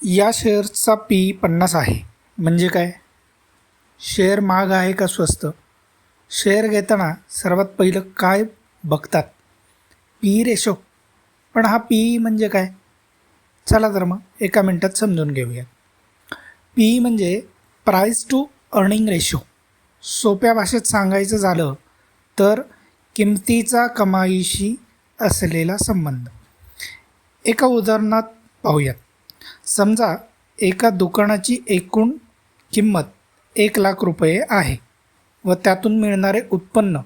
या शेअर्सचा P/50 आहे. म्हणजे काय? शेअर महाग आहे का स्वस्त? शेअर घेताना सर्वात पहिलं काय बघतात? P ratio. पण हा पी म्हणजे काय? चला तर मग एका मिनटात समजून घेऊया. पी म्हणजे प्राईस टू अर्निंग रेशो. सोप्या भाषेत सांगायचं झालं तर किमतीचा कमाईशी असलेला संबंध. एका उदाहरणात पाहूयात. समजा एका दुकानाची एकूण किंमत 1,00,000 रुपये आहे व त्यातून मिळणारे उत्पन्न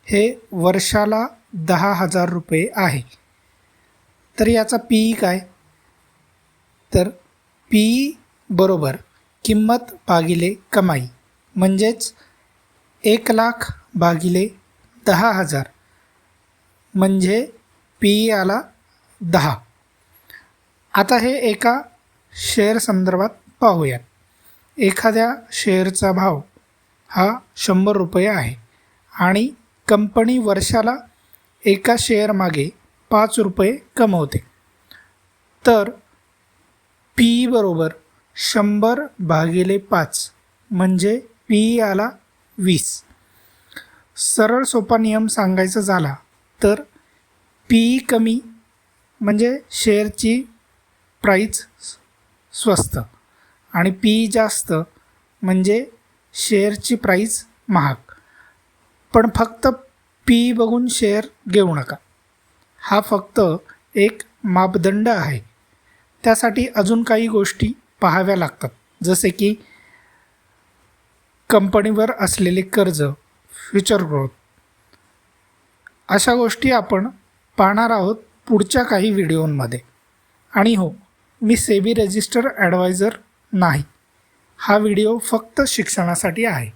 हे वर्षाला 10,000 रुपये आहे. तर याचा पी काय? तर पी बरोबर किंमत भागिले कमाई, म्हणजेच 1,00,000 भागिले 10,000 म्हणजे पी आला 10. आता हे एका शेअर संदर्भात पाहूयात. एखाद्या शेअरचा भाव हा 100 रुपये आहे आणि कंपनी वर्षाला एका शेअरमागे 5 रुपये कमवते. तर पी बरोबर 100 भागिले 5 म्हणजे पी आला 20. सरळ सोपा नियम सांगायचा झाला तर पी कमी म्हणजे शेअरची प्राईस स्वस्त आणि पी जास्त म्हणजे शेअरची प्राईस महाग. पण फक्त पी बघून शेअर घेऊ नका. हा फक्त एक मापदंड आहे. त्यासाठी अजून काही गोष्टी पाहाव्या लागतात, जसे की कंपनीवर असलेले कर्ज, फ्युचर ग्रोथ. अशा गोष्टी आपण पाहणार आहोत पुढच्या काही व्हिडिओमध्ये. आणि हो, मी सेबी रजिस्टर ॲडवायझर नाही. हा व्हिडिओ फक्त शिक्षणासाठी आहे.